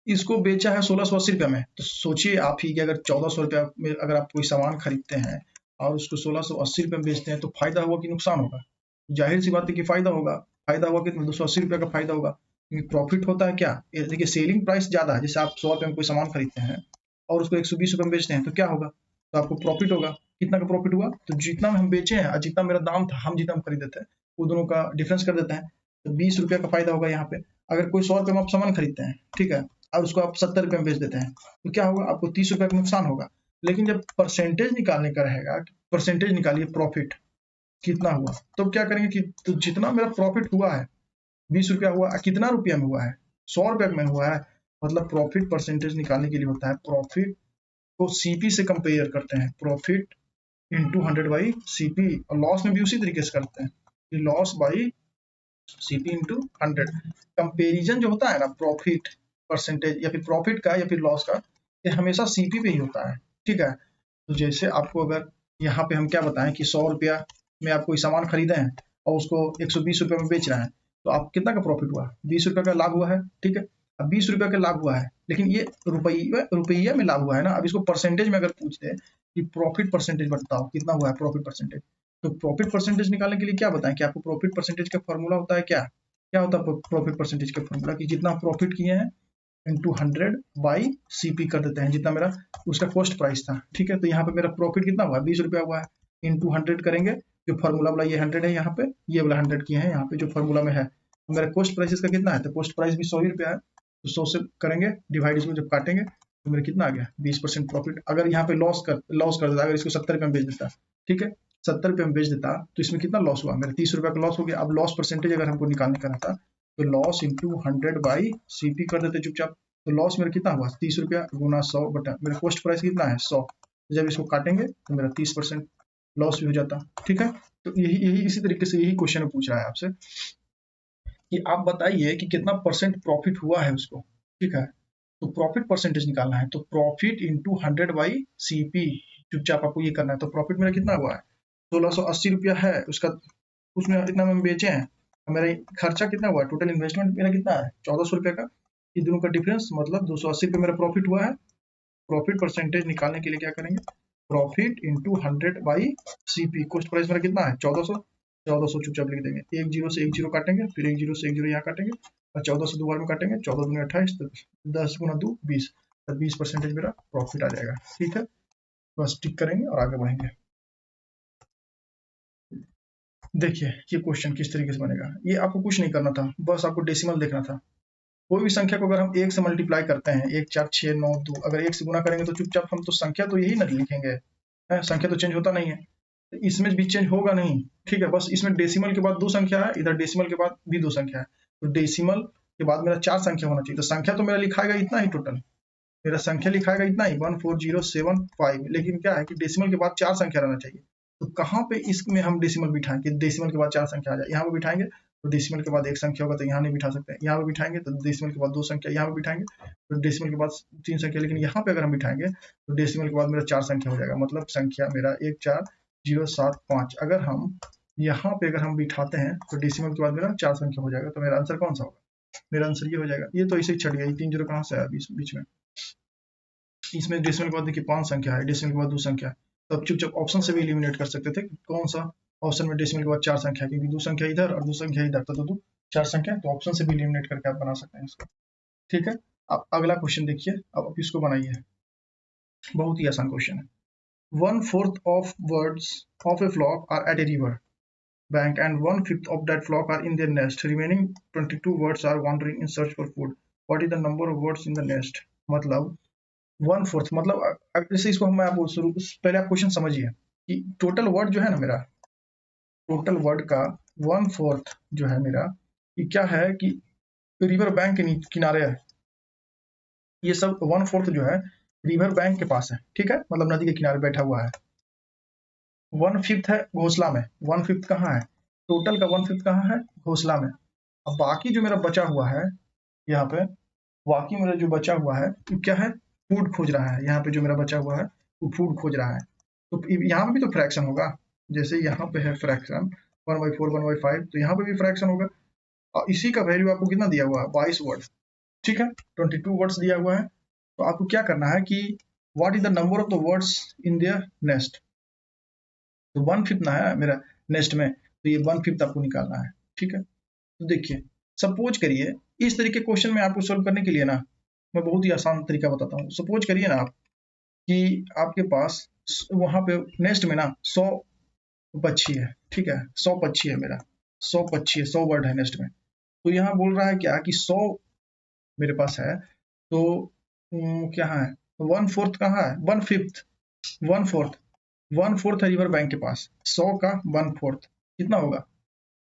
इसको बेचा है 1680 रुपये में, तो सोचिए आप ही कि अगर 1400 रुपया में अगर आप कोई सामान खरीदते हैं और उसको 1680 रुपये में बेचते हैं, तो फायदा हुआ कि नुकसान होगा, जाहिर सी बात है कि फायदा होगा। फायदा हुआ कि 280 रुपये का फायदा होगा, क्योंकि प्रॉफिट होता है क्या, देखिए सेलिंग प्राइस ज्यादा है, जैसे आप 100 रुपये में कोई सामान खरीदते हैं और उसको 120 रुपये में बेचते हैं, तो क्या होगा, तो आपको प्रॉफिट होगा। कितना का प्रॉफिट हुआ, तो जितना हम बेचे हैं और जितना मेरा दाम था, हम जितना हम खरीदे थे, वो दोनों का डिफरेंस कर देते हैं, तो 20 रुपये का फायदा होगा यहाँ पे। अगर कोई 100 रुपये में आप सामान खरीदते हैं, ठीक है, और उसको आप 70 रुपये में बेच देते हैं, तो क्या होगा, आपको 30 रुपये का नुकसान होगा। लेकिन जब परसेंटेज निकालने का रहेगा, परसेंटेज निकालिए प्रॉफिट कितना हुआ, तो क्या करेंगे कि तो जितना मेरा प्रॉफिट हुआ है 20 रुपया हुआ, कितना रुपया में हुआ है 100 रुपये में हुआ है, मतलब प्रॉफिट परसेंटेज निकालने के लिए होता है प्रॉफिट को सीपी से कंपेयर करते हैं, प्रॉफिट इंटू 100 बाई सीपी, और लॉस में भी उसी तरीके से करते हैं कि loss by CP into 100। Comparison जो होता है ना प्रॉफिट परसेंटेज या फिर प्रॉफिट का या फिर लॉस का, ये हमेशा सीपी पे ही होता है। ठीक है, तो जैसे आपको अगर यहाँ पे हम क्या बताएं कि 100 रुपया में आप कोई सामान खरीदे हैं और उसको 120 रुपये में बेच रहे हैं, तो आप कितना का प्रॉफिट हुआ, 20 रुपये का लाभ हुआ है। ठीक है, अब 20 रुपये का लाभ हुआ है, लेकिन ये रुपया में लाभ हुआ है ना। अब इसको परसेंटेज में अगर पूछते हैं कि प्रॉफिट परसेंटेज बताओ कितना हुआ है प्रॉफिट परसेंटेज, तो प्रॉफिट परसेंटेज निकालने के लिए क्या बताएं कि आपको प्रॉफिट परसेंटेज का फॉर्मूला होता है क्या, क्या होता है प्रॉफिट परसेंटेज का फॉर्मूला, कि जितना प्रॉफिट किए हैं इंटू 100 बाई सीपी कर देते हैं, जितना मेरा उसका कॉस्ट प्राइस था। ठीक है, तो यहाँ पे मेरा प्रॉफिट कितना हुआ 20 रुपया हुआ है, इंटू 100 करेंगे, जो फॉर्मूला वाला ये 100 है, यहाँ पे ये वाला 100 किए हैं यहाँ पे जो फॉर्मूला में है, तो मेरा कॉस्ट प्राइस इसका कितना है, तो कॉस्ट प्राइस भी 100 ही रुपया है, तो 100 से करेंगे डिवाइड, इसको जब काटेंगे तो मेरा कितना आ गया 20% प्रॉफिट। अगर यहाँ पे लॉस कर देता, अगर इसको 70 रुपये में बेच देता, ठीक है 70 रुपये में बेच देता, तो इसमें कितना लॉस हुआ, मेरा 30 रुपये का लॉस हो गया। अब लॉस परसेंटेज अगर हमको निकालने का रहता, तो लॉस इंटू 100 बाई सीपी कर देते चुपचाप, तो लॉस मेरा कितना हुआ 30 रुपया गुना 100 बटा मेरा कॉस्ट प्राइस कितना है 100, जब इसको काटेंगे तो मेरा 30% लॉस भी हो जाता। ठीक है, तो यही यही इसी तरीके से यही क्वेश्चन पूछ रहा है आपसे कि आप बताइए कि कितना परसेंट प्रॉफिट हुआ है उसको। ठीक है, तो प्रॉफिट परसेंटेज निकालना है, तो प्रॉफिट इंटू 100 बाई सीपी, चुपचाप आपको ये करना है। तो प्रॉफिट मेरा कितना हुआ है 1680 रुपया है उसका, उसमें इतना में बेचे हैं, मेरा खर्चा कितना हुआ, टोटल इन्वेस्टमेंट मेरा कितना है 1400 रुपये का, ये दोनों का डिफरेंस मतलब 280 रुपये मेरा प्रॉफिट हुआ है। प्रॉफिट परसेंटेज निकालने के लिए क्या करेंगे, profit into 100 by CP, cost price मेरा कितना है 1400, 1400 चुपचाप लिख देंगे, एक जीरो से एक जीरो काटेंगे, फिर एक जीरो से एक जीरो यहाँ काटेंगे, और 14 से 2 बार में काटेंगे, 14 दूनी 28, तो 10 गुना 2 20, तो 20% मेरा प्रॉफिट आ जाएगा। ठीक है, बस टिक करेंगे और आगे बढ़ेंगे। देखिए ये क्वेश्चन किस तरीके से बनेगा, ये आपको कुछ नहीं करना था, बस आपको डेसिमल देखना था। कोई भी संख्या को अगर हम एक से मल्टीप्लाई करते हैं, 1 4 6 9 2, अगर एक से गुना करेंगे तो चुपचाप हम तो संख्या तो यही ना लिखेंगे, है संख्या तो चेंज होता नहीं है, इसमें भी चेंज होगा नहीं। ठीक है, बस इसमें डेसिमल के बाद 2 संख्या है, इधर डेसिमल के बाद भी 2 संख्या है, तो डेसिमल के बाद मेरा 4 संख्या होना चाहिए, तो संख्या तो मेरा लिखाएगा इतना ही, टोटल मेरा संख्या लिखाएगा इतना ही 14075, लेकिन क्या है कि डेसिमल के बाद 4 संख्या रहना चाहिए। तो कहाँ पे इसमें हम डेसिमल बिठाएं कि डेसिमल के बाद 4 संख्या आ जाए, यहाँ पे बिठाएंगे तो डेसिमल के बाद 1 संख्या होगा, तो यहाँ नहीं बिठा सकते, यहाँ पे बिठाएंगे तो डेसिमल के बाद 2 संख्या, यहाँ पे बिठाएंगे तो डेसिमल के बाद 3 संख्या, लेकिन यहाँ पे अगर हम बिठाएंगे तो डेसिमल के बाद मेरा 4 संख्या हो जाएगा, मतलब संख्या मेरा 14075। अगर हम यहाँ पे अगर हम बिठाते हैं तो डेसिमल के बाद मेरा 4 संख्या हो जाएगा, तो मेरा आंसर कौन सा होगा, मेरा आंसर ये हो जाएगा। ये तो ऐसे ही छट गया, 3 जीरो कहाँ से आया बीच में, इसमें डेसिमल के बाद देखिए 5 संख्या है, डेसिमल के बाद 2 संख्या है, तो अब चुपचाप ऑप्शन से भी एलिमिनेट कर सकते थे कौन सा ऑप्शन में डेसिमल के बाद 4 संख्या है, क्योंकि 2 संख्या इधर और 2 संख्या इधर, तो 2 4 संख्या, तो ऑप्शन से भी एलिमिनेट करके आप बना सकते हैं इसको। ठीक है, अब अगला क्वेश्चन देखिए, अब आप इसको बनाइए, बहुत ही आसान क्वेश्चन है। 1/4 of birds of a flock are at a river bank and 1/5 of that flock are in their nest. Remaining 22 birds are wandering in search for food. What is the number of birds in the nest? मतलब 1/4 मतलब जैसे इसको मैं आपको शुरू पहले आप question समझिए कि टोटल वर्ड जो है ना मेरा, टोटल वर्ड का 1/4 जो है मेरा, ये क्या है कि रिवर बैंक के किनारे है। ये सब 1/4 जो है रिवर बैंक के पास है, ठीक है, मतलब नदी के किनारे बैठा हुआ है। 1/5 है घोंसला में। 1/5 कहाँ है? टोटल का 1/5 कहाँ है? घोंसला में। अब बाकी जो मेरा बचा हुआ है यहाँ पे, बाकी मेरा जो बचा हुआ है वो क्या है? फूड खोज रहा है। यहाँ पे जो मेरा बचा हुआ है वो फूड खोज रहा है। तो यहाँ पे भी तो फ्रैक्शन होगा, जैसे यहाँ पे है फ्रैक्शन 1/4 1/5, तो यहाँ पे भी फ्रैक्शन होगा। और इसी का वैल्यू आपको कितना दिया हुआ है? 22 वर्ड, ठीक है, 22 वर्ड्स दिया हुआ है। तो आपको क्या करना है कि what is the number of the words in their nest. तो 1/5 ना है मेरा नेस्ट में, तो ये 1/5 आपको निकालना है, ठीक है। तो देखिए, सपोज करिए इस तरीके क्वेश्चन में आपको सोल्व करने के लिए ना मैं बहुत ही आसान तरीका बताता हूँ। सपोज करिए ना आप कि आपके पास वहां पे नेस्ट में ना 100 पक्षी है, ठीक है, 100 पक्षी है मेरा, 100 पक्षी है, 100 वर्ड है नेस्ट में। तो यहाँ बोल रहा है क्या कि 100 मेरे पास है, तो क्या है 1/4 कहाँ है? 1/5, 1/4, 1/4 है रिवर बैंक के पास। 100 का 1/4 कितना होगा?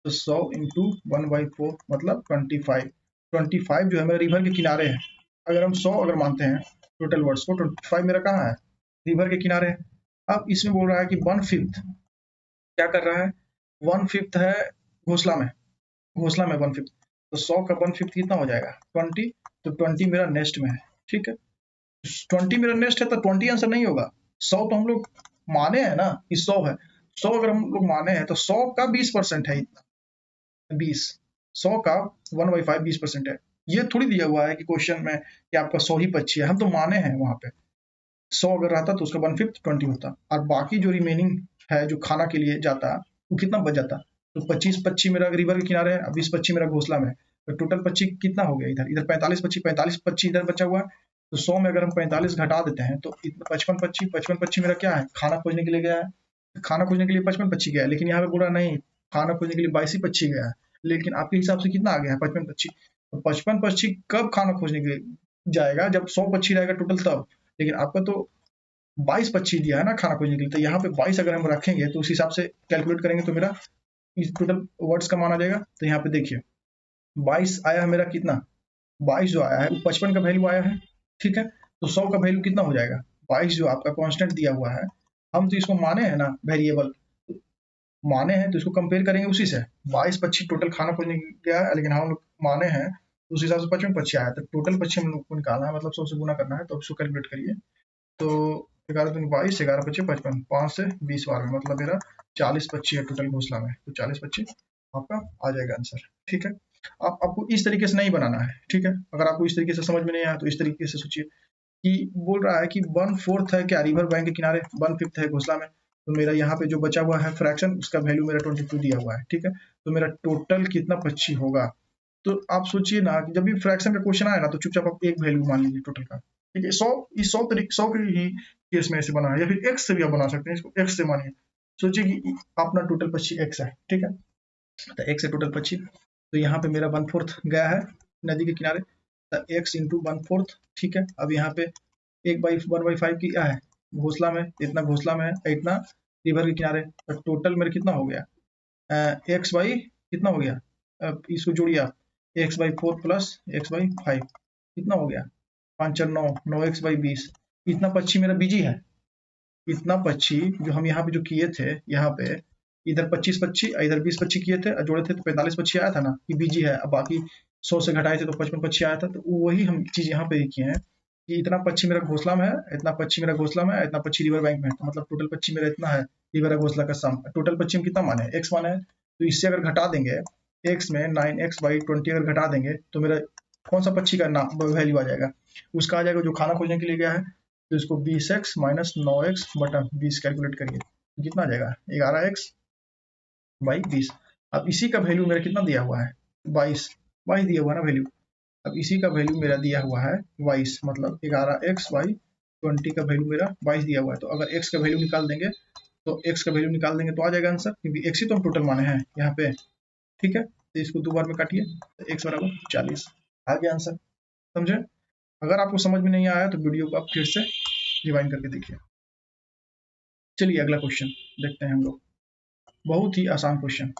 तो 100 इंटू 1/4 मतलब 25। 25 जो है मेरा रिवर के किनारे है। अगर हम 100 अगर मानते हैं टोटल वर्ड्स को, 25 मेरा कहाँ है? रिवर के किनारे है। अब इसमें बोल रहा है कि 1/5 क्या कर रहा है? 1/5 है घोंसला में, घोंसला में 1/5, तो 100 का 1/5 कितना हो जाएगा? 20। तो 20 मेरा नेस्ट में है, ठीक है। 20 मेरा नेस्ट है तो 20 आंसर नहीं होगा। 100 तो हम लोग माने हैं ना कि 100 है। 100 अगर हम लोग माने हैं तो 100 का 20% है, इतना 20, 100 का 1/5 20% है। ये थोड़ी दिया हुआ है कि क्वेश्चन में कि आपका 100 ही पक्षी है। हम तो माने हैं वहां पे 100 अगर रहता तो उसका 1/5 20 होता, और बाकी जो रिमेनिंग है जो खाना के लिए जाता वो कितना बच जाता? तो 25 पक्षी मेरा रिवर के किनारे है, 20 पक्षी मेरा घोंसला में है। तो टोटल पक्षी कितना हो गया? इधर इधर 45 पक्षी, 45 पक्षी इधर बचा हुआ है। तो 100 में अगर हम 45 घटा देते हैं तो 55 पक्षी, 55 पक्षी मेरा क्या है? खाना खोजने के लिए गया है। खाना खोजने के लिए 55 पक्षी गया है, लेकिन यहाँ पे बोला नहीं, खाना खोजने के लिए 22 ही पक्षी गया है। लेकिन आपके हिसाब से कितना आ गया है? 55 पक्षी। तो 55 पक्षी कब खाना खोजने के लिए जाएगा? जब 100 पक्षी रहेगा टोटल तब। लेकिन आपका तो 22 पक्षी दिया है ना खाना खोजने के लिए, तो यहाँ पे 22 अगर हम रखेंगे तो उस हिसाब से कैलकुलेट करेंगे तो मेरा इस टोटल वर्ड्स का मान आ जाएगा। तो यहाँ पे देखिए 22 आया है मेरा कितना? 22 जो आया है वो 55 का वैल्यू आया है, ठीक है। तो 100 का वैल्यू कितना हो जाएगा? 22 जो आपका कांस्टेंट दिया हुआ है, हम तो इसको माने हैं ना वेरिएबल, माने हैं तो इसको कंपेयर करेंगे उसी से। 22 पक्षी टोटल खाना खोजने गया है, लेकिन हम लोग माने हैं तो उस हिसाब से 55 पक्षी आया। तो टोटल पक्षी हम लोग को निकालना है, मतलब 100 से गुना करना है, तो उसको कैलकुलेट करिए। तो 11 दूनी 22, 11 पच्चीस 55, 5 से 20 बार में मतलब मेरा 40 पक्षी है टोटल घोंसला में। तो 40 पक्षी आपका आ जाएगा आंसर, ठीक है। आपको इस तरीके से नहीं बनाना है, ठीक है। अगर आपको इस तरीके से समझ में नहीं आया तो इस तरीके से सोचिए कि बोल रहा है कि 1/4 है क्या रिवर बैंक के किनारे, 1/5 है घोंसला में। तो मेरा यहाँ पे जो बचा हुआ है फ्रैक्शन, उसका वैल्यू मेरा 22 दिया हुआ है, ठीक है। तो मेरा टोटल कितना पक्षी होगा? तो आप सोचिए ना कि जब भी फ्रैक्शन का क्वेश्चन आए ना तो चुपचाप आप एक वैल्यू मान लीजिए टोटल का, ठीक है। 100 इस 100 तरीके 100 के ही केस में ऐसे बना है, या फिर एक्स से भी आप बना सकते हैं, इसको एक्स से मानिए। सोचिए कि अपना टोटल पक्षी एक्स है, ठीक है। तो एक्स है टोटल पक्षी, तो यहाँ पे मेरा 1/4 गया है नदी के किनारे, तो एक्स इंटू 1/4, ठीक है। अब यहाँ पे 1/5 की क्या है? घोंसला में, इतना घोंसला में है, इतना रिवर के किनारे। तो टोटल मेरा कितना हो गया? एक्स बाई कितना हो गया? अब इसको जोड़िए आप, x/4 प्लस x/5 कितना हो गया? 5 4 9, 9x/20। इतना पक्षी मेरा बिजी है। इतना पक्षी जो हम यहाँ पे जो किए थे, यहाँ पे इधर 25 पक्षी इधर 20 पक्षी किए थे, जोड़े थे तो 45 पक्षी आया था ना, कि बिजी है। अब बाकी 100 से घटाए थे तो 55 पक्षी आया था। तो वही हम चीज यहाँ पे किए हैं कि इतना पक्षी मेरा घोंसला में है, इतना पक्षी मेरा घोंसला में है, इतना पक्षी रिवर बैंक में है। तो मतलब टोटल पक्षी मेरा इतना है, रिवर और घोंसला का सम। टोटल पक्षी हम कितना माने? एक्स माने है। तो इससे अगर घटा देंगे, एक्स में 9x/20 अगर घटा देंगे तो मेरा कौन सा पक्षी का नाम वैल्यू आ जाएगा? उसका आ जाएगा जो खाना खोजने के लिए गया है। तो इसको 20x माइनस 9x/20 कैलकुलेट करिए, तो कितना आ जाएगा? 11x/20। अब इसी का वैल्यू मेरा कितना दिया हुआ है? 22, 22 दिया हुआ है ना वैल्यू। अब इसी का वैल्यू मेरा दिया हुआ है 22, मतलब 11x/20। 20 का वैल्यू मेरा 22 दिया हुआ है, तो अगर x का वैल्यू निकाल देंगे तो आ जाएगा आंसर, क्योंकि x ही तो हम टोटल माने हैं यहाँ पे। ठीक है, तो इसको 2 बार में काटिए तो x बराबर 40 आ गया आंसर। समझे? अगर आपको समझ में नहीं आया तो वीडियो को आप फिर से रिवाइंड करके देखिए। चलिए अगला क्वेश्चन देखते हैं हम लोग। बहुत ही आसान question.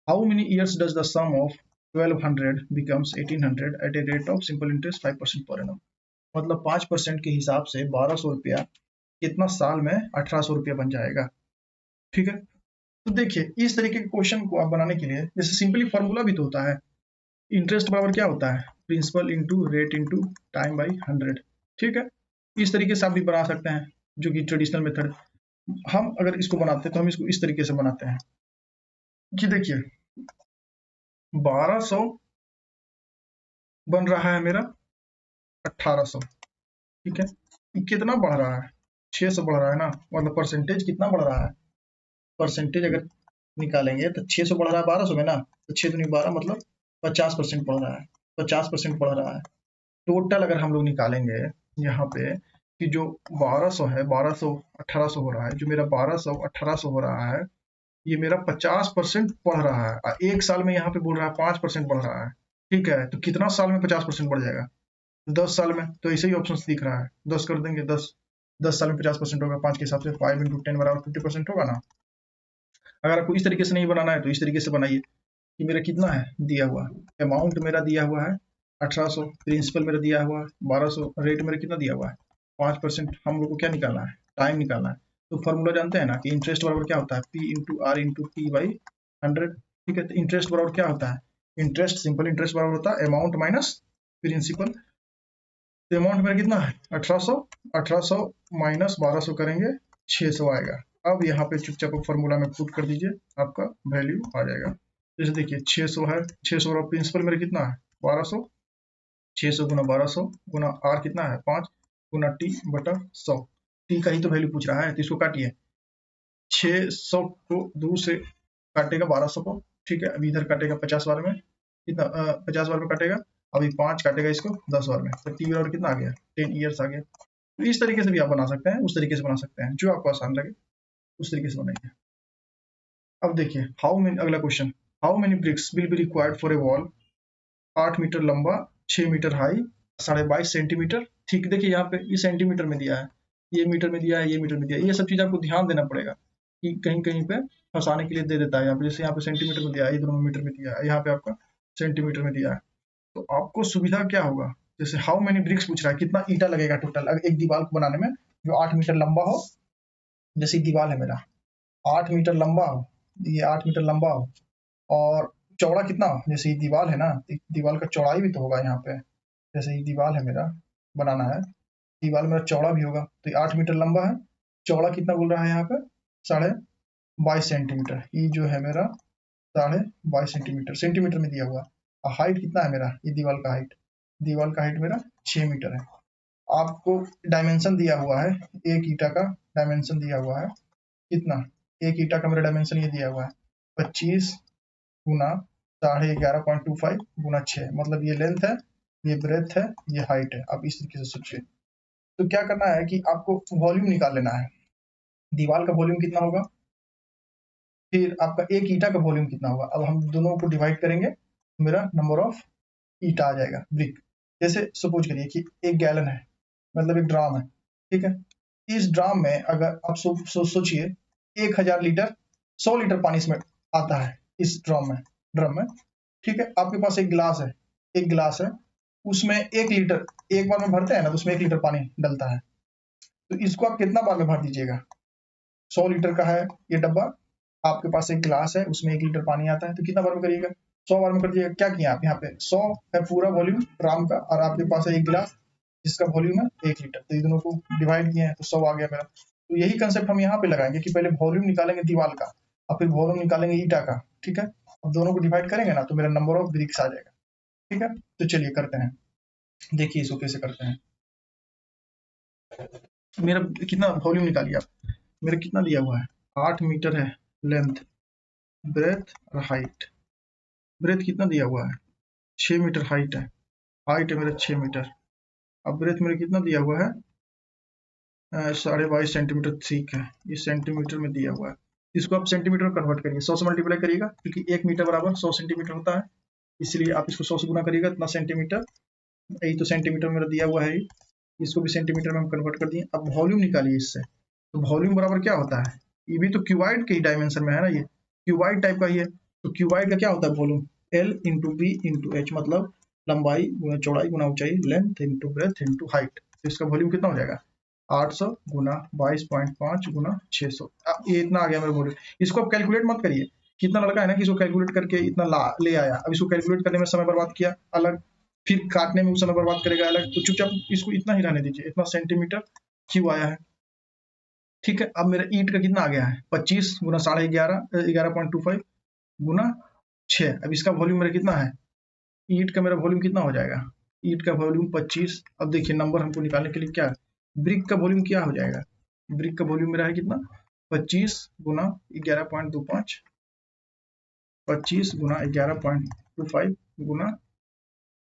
How many years does the sum of 1200 becomes 1800 at a rate of simple interest 5% per annum. मतलब 5% के हिसाब से 1200 रुपया कितना साल में 1800 रुपया बन जाएगा। ठीक है, तो देखिए इस तरीके के क्वेश्चन को आप बनाने के लिए जैसे सिंपली फॉर्मूला भी तो होता है, इंटरेस्ट बराबर क्या होता है, principal into rate into time by 100। ठीक है, इस तरीके से आप भी बना सकते हैं, जो कि ट्रेडिशनल मेथड। हम अगर इसको बनाते हैं तो हम इसको इस तरीके से बनाते हैं कि देखिए 1200 बन रहा है मेरा 1800। ठीक है, ये कितना बढ़ रहा है, 600 बढ़ रहा है ना, मतलब परसेंटेज कितना बढ़ रहा है। परसेंटेज अगर निकालेंगे तो 600 बढ़ रहा है 1200 में ना, तो 6 दूनी 12 मतलब 50% बढ़ रहा है, 50% बढ़ रहा है। टोटल अगर हम लोग निकालेंगे यहाँ पे कि जो 1200 है, 1200 1800 हो रहा है, जो मेरा 1200 1800 हो रहा है, ये मेरा 50% बढ़ रहा है। एक साल में यहाँ पे बोल रहा है 5% बढ़ रहा है। ठीक है, तो कितना साल में 50% बढ़ जाएगा, 10 साल में। तो ऐसे ही ऑप्शन दिख रहा है, 10 कर देंगे, 10 साल में 50% होगा, 5 के हिसाब से 5 इंटू 10 बराबर 50% होगा ना। अगर आपको इस तरीके से नहीं बनाना है तो इस तरीके से बनाइए कि मेरा कितना है दिया हुआ, अमाउंट मेरा दिया हुआ है 1800, प्रिंसिपल मेरा दिया हुआ है 1200, रेट मेरा कितना दिया हुआ है 5%। हम लोग को क्या निकालना है, टाइम निकालना है। तो फॉर्मूला जानते हैं ना कि इंटरेस्ट बराबर क्या होता है, P into R into T by 100। ठीक है, तो इंटरेस्ट बराबर क्या होता है, इंटरेस्ट सिंपल इंटरेस्ट बराबर होता है अमाउंट माइनस प्रिंसिपल। तो अमाउंट मेरा कितना है 1800, 1800 माइनस 1200 करेंगे 600 आएगा। अब यहाँ पे चुपचाप फॉर्मूला में पुट कर दीजिए, आपका वैल्यू आ जाएगा। जैसे देखिए 600 है, 600 और प्रिंसिपल मेरा कितना है 1200, 600 गुना 1200 गुना आर कितना है 5 गुना टी बटा 100। टी का ही तो वैल्यू पूछ रहा है, तो इसको काटिए। 600 को 2 से काटेगा 1200 को। ठीक है, अभी इधर काटेगा 50 बार में, कितना 50 बार में काटेगा। अभी 5 काटेगा इसको 10 बार में, तो टी बराबर कितना आ गया 10 ईयर्स आ गया। तो इस तरीके से भी आप बना सकते हैं, उस तरीके से बना सकते हैं, जो आपको आसान लगे उस तरीके से बनाइए। अब देखिए हाउ मेनी, अगला question, how many bricks will be required for a wall 8 metre लंबा, 6 मीटर हाई, 22.5 सेंटीमीटर। ठीक, देखिए यहाँ पे ये सेंटीमीटर में दिया है, ये मीटर में दिया है, ये मीटर में दिया है। ये सब चीज आपको ध्यान देना पड़ेगा कि कहीं कहीं पे फंसाने के लिए दे देता है। यहाँ पे जैसे यहाँ पे सेंटीमीटर में दिया है, इधर में मीटर में दिया है, यहाँ पे आपका सेंटीमीटर में दिया है। तो आपको सुविधा क्या होगा, जैसे हाउ मेनी ब्रिक्स पूछ रहा है, कितना ईटा लगेगा टोटल एक दीवार को बनाने में जो 8 मीटर लंबा हो। जैसे दीवार है मेरा 8 मीटर लंबा हो, ये 8 मीटर लंबा हो, और चौड़ा कितना हो, जैसे ये दीवार है ना, दीवार का चौड़ाई भी तो होगा यहाँ पे। जैसे ये दीवार है मेरा, बनाना है, दीवार मेरा चौड़ा भी होगा, तो ये 8 मीटर लंबा है, चौड़ा कितना बोल रहा है यहाँ पे 22.5 सेंटीमीटर। ये जो है मेरा 22.5 सेंटीमीटर, सेंटीमीटर में दिया हुआ। और हाइट कितना है मेरा, ये दीवार का हाइट, दीवार का हाइट मेरा 6 मीटर है। आपको डायमेंशन दिया हुआ है, एक ईटा का डायमेंशन दिया हुआ है कितना, एक ईटा का मेरा डायमेंशन ये दिया हुआ है 25 गुना 11.25 गुना 6, मतलब ये लेंथ है, ये ब्रेथ है, ये हाइट है। आप इस तरीके से सोचिए। तो क्या करना है कि आपको वॉल्यूम निकाल लेना है, दीवार का वॉल्यूम कितना होगा, फिर आपका एक ईटा का वॉल्यूम कितना होगा। अब हम दोनों को डिवाइड करेंगे, मेरा नंबर ऑफ ईटा आ जाएगा ब्रिक। जैसे सपोज करिए कि 1 गैलन है, मतलब एक ड्राम है। ठीक है, इस ड्राम में अगर आप सोचिए 1000 लीटर 100 लीटर पानी इसमें आता है इस ड्रम में। ठीक है, आपके पास एक गिलास है, एक गिलास है, उसमें 1 लीटर एक बार में भरते हैं ना, तो उसमें 1 लीटर पानी डलता है। तो इसको आप कितना बार में भर दीजिएगा, 100 लीटर का है ये डब्बा, आपके पास एक गिलास है, उसमें 1 लीटर पानी आता है, तो कितना बार में करिएगा 100 बार में कर दीजिएगा। क्या किया आप यहाँ पे 100 है पूरा वॉल्यूम ड्राम का, और आपके पास है एक गिलास जिसका वॉल्यूम है 1 लीटर, तो ये दोनों को डिवाइड किए हैं तो 100 आ गया मेरा। तो यही कंसेप्ट हम यहाँ पे लगाएंगे कि पहले वॉल्यूम निकालेंगे दीवार का और फिर वॉल्यूम निकालेंगे ईटा का। ठीक है, अब दोनों को डिवाइड करेंगे ना तो मेरा नंबर ऑफ ब्रिक्स आ जाएगा। ठीक है, तो चलिए करते हैं, देखिए इसको कैसे करते हैं। मेरा कितना वॉल्यूम निकालिए आप, मेरा कितना दिया हुआ है 8 मीटर है लेंथ, ब्रेथ और हाइट। ब्रेथ कितना दिया हुआ है 6 मीटर हाइट है, हाइट है मेरा 6 मीटर। अब ब्रेथ मेरा कितना दिया हुआ है 22.5 सेंटीमीटर ठीक है, ये सेंटीमीटर में दिया हुआ है। इसको आप सेंटीमीटर में कन्वर्ट करिए, 100 से मल्टीप्लाई करिएगा क्योंकि 1 मीटर बराबर 100 सेंटीमीटर होता है, इसलिए आप इसको 100 से गुना करिएगा, इतना सेंटीमीटर। यही तो सेंटीमीटर मेरा दिया हुआ है, इसको भी सेंटीमीटर में हम कन्वर्ट कर दिए। अब वॉल्यूम निकालिए इससे, तो वॉल्यूम बराबर क्या होता है, ये भी तो क्यूबाइड के डायमेंशन में है ना, ये क्यूबाइड टाइप का ही है। तो क्यूबाइड का क्या होता है volume, L into B into H, मतलब लंबाई गुना चौड़ाई गुना ऊंचाई, length into breadth into height. तो इसका वॉल्यूम कितना हो जाएगा, 800 गुना 22.5 गुना 600। अब ये इतना आ गया मेरा वॉल्यूम। इसको आप कैलकुलेट मत करिए, कितना लड़का है ना कि इसको कैलकुलेट करके इतना ले आया, अब इसको कैलकुलेट करने में समय बर्बाद किया अलग, फिर काटने में समय बर्बाद करेगा अलग, तो चुपचाप इसको इतना ही रहने दीजिए, इतना सेंटीमीटर क्यों आया है। ठीक है, अब मेरा ईंट का कितना आ गया है, 25 गुना 11.5 11.25 गुना 6। अब इसका वॉल्यूम मेरा कितना है, ईंट का मेरा वॉल्यूम कितना हो जाएगा, ईंट का वॉल्यूम 25। अब देखिए नंबर हमको निकालने के लिए क्या है, ब्रिक का वॉल्यूम क्या हो जाएगा, ब्रिक का वॉल्यूम मेरा है कितना, 25 गुना 11.25, 25 गुना 11.25 गुना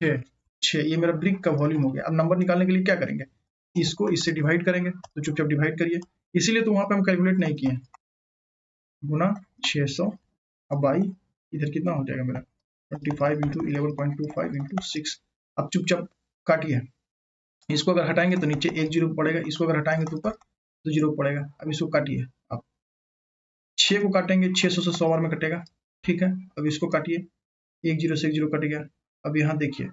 6, ये मेरा ब्रिक का वॉल्यूम हो गया। अब नंबर निकालने के लिए क्या करेंगे, इसको इससे डिवाइड करेंगे, तो चुपचाप डिवाइड करिए, इसीलिए तो वहां पे हम कैलकुलेट नहीं किए, गुना 600। अब बाई इधर कितना हो जाएगा मेरा, 25 इंटू 11.25 इंटू 6। अब चुपचाप काटिए, इसको अगर हटाएंगे तो नीचे 1 जीरो पड़ेगा, इसको अगर हटाएंगे तो ऊपर 2 जीरो पड़ेगा। अब इसको काटिए, अब 6 को काटेंगे, 600 से 100 बार में कटेगा, ठीक है। अब इसको काटिए, 1 जीरो से 1 जीरो कट गया। अब यहाँ देखिए,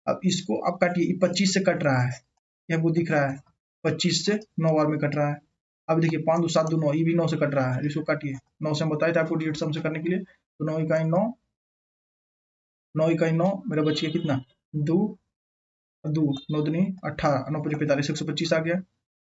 अब इसको आप काटिए, 25 से कट रहा है, यह वो दिख रहा है, 25 से 9 बार में कट रहा है। अब देखिए 5 2 7 2 9, ये भी 9 से कट रहा है, इसको काटिए, 9 से हम बताए थे आपको डिजिट सम से करने के लिए, तो 9 इकाई 9, 9 इकाई 9 मेरा बच गया कितना, 2 2 9 दूनी 18, 9 5 45, 125 आ गया।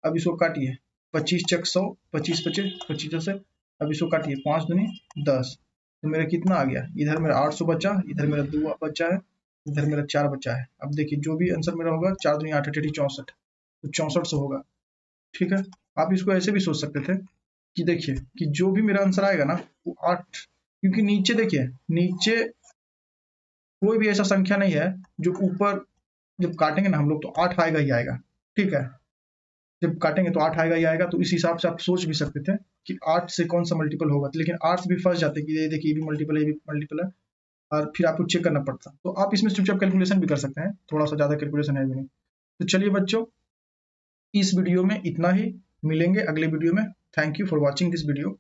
अब इसको काटिए, 25 चक 100, 25 पचे 25 से, अब इसको काटिए, 5 दूनी 10, तो मेरा कितना आ गया, इधर मेरा 800 बचा, इधर मेरा 2 बचा है, इधर मेरा 4 बचा है। अब देखिए जो भी आंसर मेरा होगा, 4 दूनी 8 8 64, तो 64 होगा, ठीक है। आप इसको ऐसे भी सोच सकते थे कि देखिए कि जो भी मेरा आंसर आएगा ना वो 8, क्योंकि नीचे देखिए, नीचे कोई भी ऐसा संख्या नहीं है जो ऊपर जब काटेंगे ना हम लोग तो 8 आएगा ही आएगा, ठीक है। जब काटेंगे तो 8 आएगा ही आएगा, तो इस हिसाब से आप सोच भी सकते थे कि 8 से कौन सा मल्टीपल होगा, लेकिन 8 से भी फंस जाते कि ये देखिए ये भी मल्टीपल है, ये भी मल्टीपल है, और फिर आपको चेक करना पड़ता। तो आप इसमें चुपचाप कैलकुलेशन भी कर सकते हैं, थोड़ा सा ज्यादा कैलकुलेशन है भी नहीं। तो चलिए बच्चों, इस वीडियो में इतना ही, मिलेंगे अगले वीडियो में। Thank you for watching this video.